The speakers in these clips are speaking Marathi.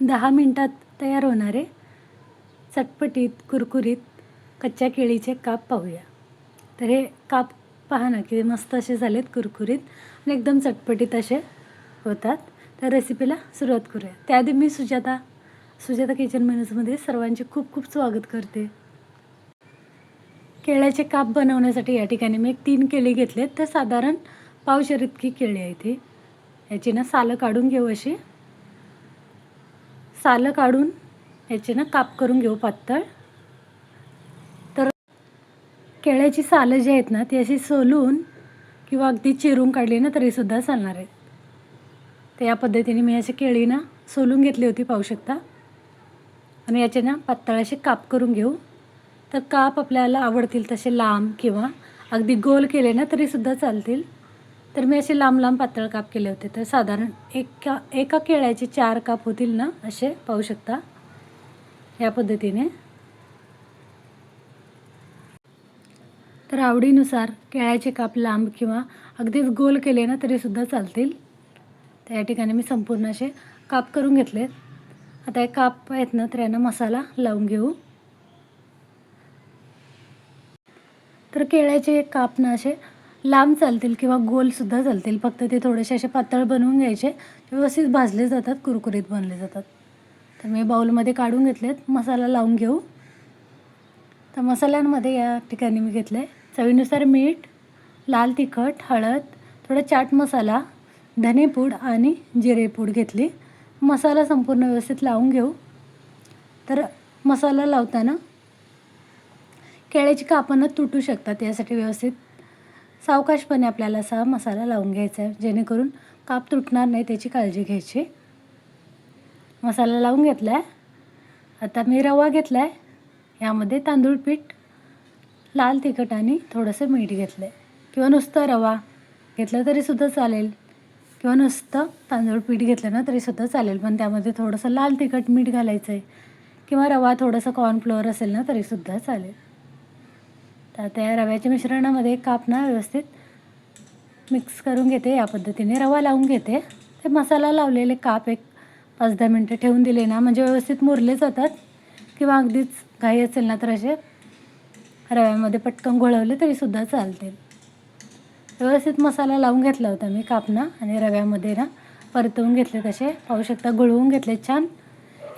10 मिनिटात तयार होणारे चटपटीत कुरकुरीत कच्च्या केळीचे काप पाहूया. तर हे काप पहा ना की मस्त असे झालेत कुरकुरीत आणि एकदम चटपटीत असे होतात. तर रेसिपीला सुरुवात करूया. त्याआधी मी सुजाता किचन मेनूजमध्ये सर्वांचे खूप खूप स्वागत करते. केळ्याचे काप बनवण्यासाठी या ठिकाणी मी 3 केळी घेतलेत. तर साधारण पावशेर इतकी केळी आहे ती. याची ना सालं काढून घेऊ. अशी सालं काढून याचे ना काप करून घेऊ पातळ. तर केळ्याची सालं जी आहेत ना ती अशी सोलून किंवा अगदी चिरून काढली ना तरीसुद्धा चालणार आहे. तर या पद्धतीने मी अशी केळी ना सोलून घेतली होती, पाहू शकता. आणि याचे ना पातळ असे काप करून घेऊ. तर काप आपल्याला आवडतील तसे लांब किंवा अगदी गोल केले ना तरीसुद्धा चालतील. तर मी असे लांब लांब पातळ काप केले होते. तर साधारण एका केळ्याचे 4 काप होतील ना असे, पाहू शकता या पद्धतीने. तर आवडीनुसार केळ्याचे काप लांब किंवा अगदीच गोल केले ना तरीसुद्धा चालतील. तर या ठिकाणी मी संपूर्ण असे काप करून घेतलेत. आता हे काप आहेत ना तर यांना मसाला लावून घेऊ. तर केळ्याचे काप ना असे लांब चालतील किंवा गोलसुद्धा चालतील. फक्त ते थोडेसे असे पातळ बनवून घ्यायचे, व्यवस्थित भाजले जातात, कुरकुरीत बनले जातात. तर मी बाउलमध्ये काढून घेतलेत. मसाला लावून घेऊ. तर मसाल्यांमध्ये या ठिकाणी मी घेतलं आहे चवीनुसार मीठ, लाल तिखट, हळद, थोडा चाट मसाला, धनेपूड आणि जिरेपूड घेतली. मसाला संपूर्ण व्यवस्थित लावून घेऊ. तर मसाला लावताना केळ्याची कापं तुटू शकतात, यासाठी व्यवस्थित सावकाशपणे आपल्याला असा मसाला लावून घ्यायचा आहे, जेणेकरून काप तुटणार नाही त्याची काळजी घ्यायची. मसाला लावून घेतला आहे. आता मी रवा घेतला आहे. यामध्ये तांदूळ पीठ, लाल तिखट आणि थोडंसं मीठ घेतलं आहे. किंवा नुसतं रवा घेतला तरीसुद्धा चालेल किंवा नुसतं तांदूळ पीठ घेतलं ना तरीसुद्धा चालेल, पण त्यामध्ये थोडंसं लाल तिखट मीठ घालायचं आहे. किंवा रवा थोडंसं कॉर्नफ्लोअर असेल ना तरीसुद्धा चालेल. तर त्या रव्याच्या मिश्रणामध्ये काप ना व्यवस्थित मिक्स करून घेते. या पद्धतीने रवा लावून घेते. ते मसाला लावलेले काप एक 5-10 मिनटं ठेवून दिले ना म्हणजे व्यवस्थित मुरले जातात. किंवा अगदीच घाई असेल ना तर असे रव्यामध्ये पटकन घोळवले तरीसुद्धा चालतील. व्यवस्थित मसाला लावून घेतला होता मी कापना आणि रव्यामध्ये ना परतवून घेतले. तसे पाहू शकता गळवून घेतले छान.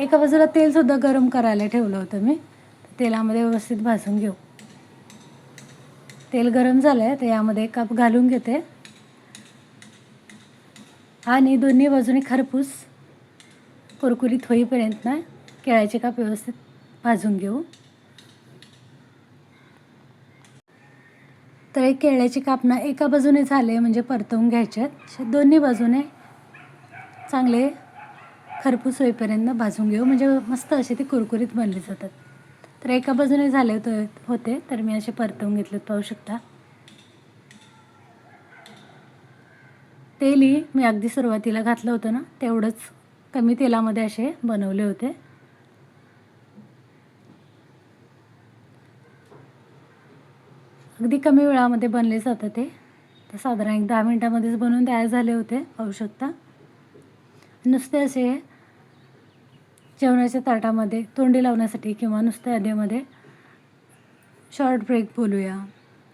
एका बाजूला तेलसुद्धा गरम करायला ठेवलं होतं मी. तेलामध्ये व्यवस्थित भाजून घेऊ. तेल गरम झालं आहे तर यामध्ये काप घालून घेते आणि दोन्ही बाजूने खरपूस कुरकुरीत होईपर्यंत ना केळ्याचे काप व्यवस्थित भाजून घेऊ. तर एक केळ्याचे काप ना एका बाजूने झाले म्हणजे परतवून घ्यायचे आहेत. दोन्ही बाजूने चांगले खरपूस होईपर्यंत भाजून घेऊ, म्हणजे मस्त असे ते कुरकुरीत बनले जातात. तर एका बाजूने झाले होते तर मी असे परतवून घेतलेत, पाहू शकता. तेलही मी अगदी सुरुवातीला घातलं होतं ना तेवढंच कमी तेलामध्ये असे बनवले होते. अगदी कमी वेळामध्ये बनले जातं ते. तर साधारण एक 10 मिनिटामध्येच बनवून तयार झाले होते, पाहू शकता. नुसते असे जेवणाच्या ताटामध्ये तोंडी लावण्यासाठी किंवा नुसते अधेमध्ये शॉर्ट ब्रेक बोलूया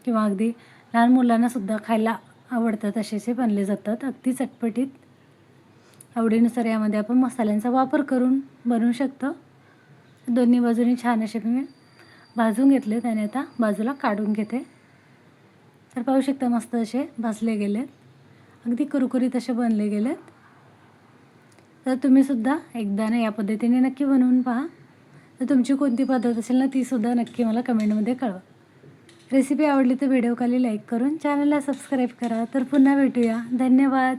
किंवा अगदी लहान मुलांनासुद्धा खायला आवडतात असे बनले जातात. अगदी चटपटीत आवडीनुसार यामध्ये आपण मसाल्यांचा वापर करून बनवू शकतो. दोन्ही बाजूनी छान असे मी भाजून घेतले त्याने आता बाजूला काढून घेते. तर पाहू शकता मस्त असे भाजले गेलेत, अगदी कुरकुरीत असे बनले गेलेत. तर तुम्हीसुद्धा एकदा ना या पद्धतीने नक्की बनवून पहा. तर तुमची कोणती पद्धत असेल ना तीसुद्धा नक्की मला कमेंटमध्ये कळवा. रेसिपी आवडली तर व्हिडिओ खाली लाईक करून चॅनलला सबस्क्राईब करा. तर पुन्हा भेटूया. धन्यवाद.